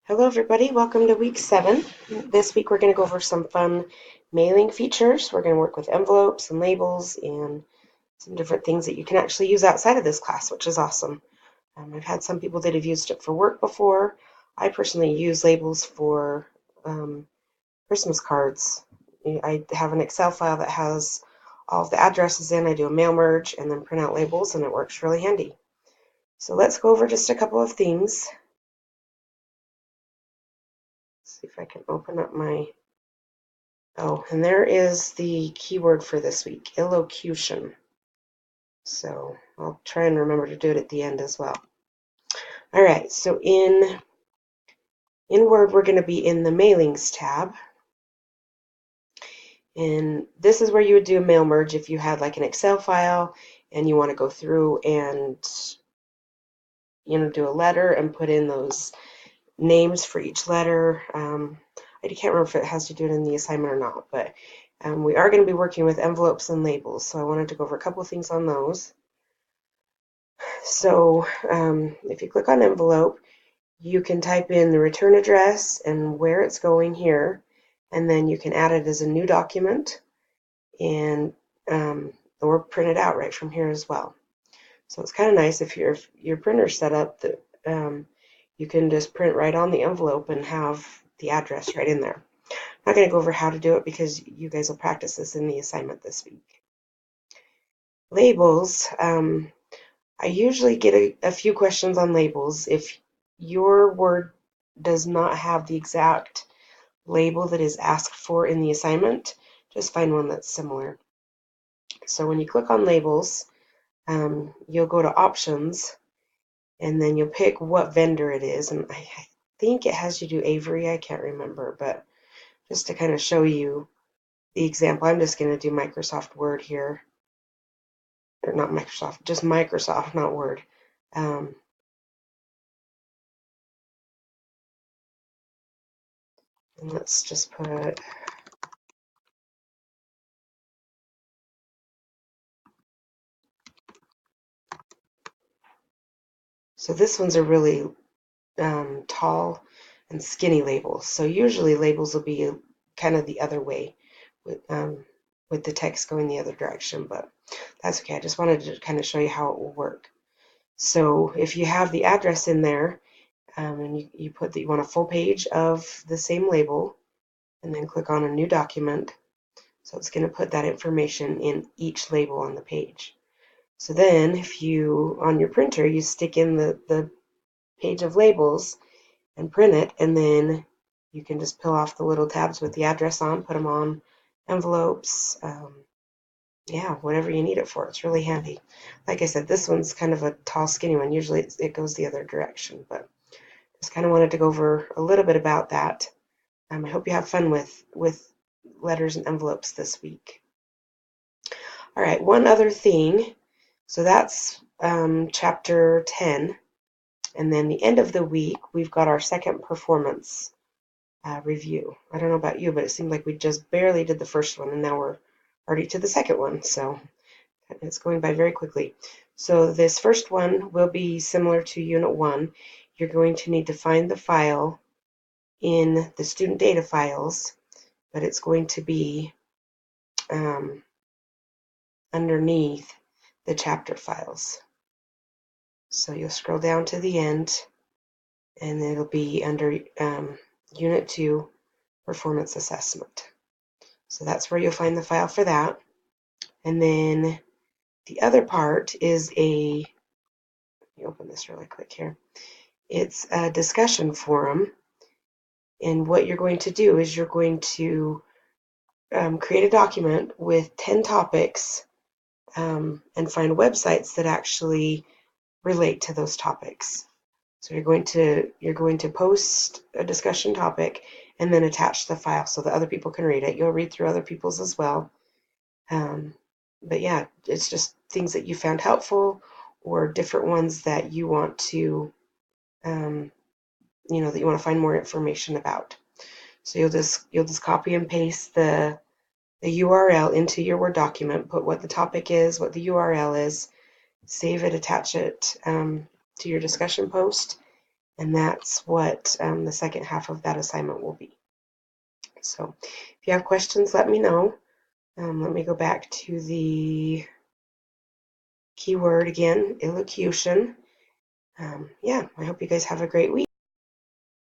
Hello everybody, welcome to week 7. This week we're going to go over some fun mailing features. We're going to work with envelopes and labels and some different things that you can actually use outside of this class, which is awesome. I've had some people that have used it for work before. I personally use labels for Christmas cards. I have an Excel file that has all of the addresses in. I do a mail merge and then print out labels, and it works really handy. So let's go over just a couple of things. See if I can open up my... Oh, and there is the keyword for this week, illocution. So I'll try and remember to do it at the end as well. All right, so in Word, we're going to be in the Mailings tab. And this is where you would do a mail merge if you had like an Excel file and you want to go through and do a letter and put in those names for each letter. I can't remember if it has to do it in the assignment or not, but we are going to be working with envelopes and labels, so I wanted to go over a couple of things on those. So if you click on envelope, you can type in the return address and where it's going here, and then you can add it as a new document and or print it out right from here as well. So it's kind of nice if your printer's set up that you can just print right on the envelope and have the address right in there. I'm not going to go over how to do it because you guys will practice this in the assignment this week. Labels. I usually get a few questions on labels. If your word does not have the exact label that is asked for in the assignment, just find one that's similar. So when you click on labels, you'll go to options, and then you'll pick what vendor it is. And I think it has to do Avery. I can't remember, but just to kind of show you the example, I'm just going to do Microsoft Word here. Or not Microsoft, just Microsoft, not Word. And let's just put... So this one's a really tall and skinny label. So usually labels will be kind of the other way with the text going the other direction, but that's okay. I just wanted to kind of show you how it will work. So if you have the address in there and you put that you want a full page of the same label and then click on a new document, so it's going to put that information in each label on the page. So then if you, on your printer, you stick in the page of labels and print it, and then you can just peel off the little tabs with the address on, put them on envelopes, yeah, whatever you need it for. It's really handy. Like I said, this one's kind of a tall, skinny one. Usually it goes the other direction, but just kind of wanted to go over a little bit about that. I hope you have fun with letters and envelopes this week. All right, one other thing. So that's chapter 10. And then the end of the week, we've got our second performance review. I don't know about you, but it seemed like we just barely did the first one, and now we're already to the second one. So it's going by very quickly. So this first one will be similar to Unit 1. You're going to need to find the file in the student data files, but it's going to be underneath the chapter files. So you'll scroll down to the end, and it'll be under Unit 2, Performance Assessment. So that's where you'll find the file for that. And then the other part is let me open this really quick here. It's a discussion forum. And what you're going to do is you're going to create a document with 10 topics and find websites that actually relate to those topics. So you're going to post a discussion topic and then attach the file so that other people can read it. You'll read through other people's as well. But yeah, it's just things that you found helpful or different ones that you want to, that you want to find more information about. So you'll just copy and paste the URL into your Word document, put what the topic is, what the URL is, save it, attach it to your discussion post, And that's what the second half of that assignment will be. So if you have questions, let me know. Let me go back to the keyword again, elocution. Yeah, I hope you guys have a great week.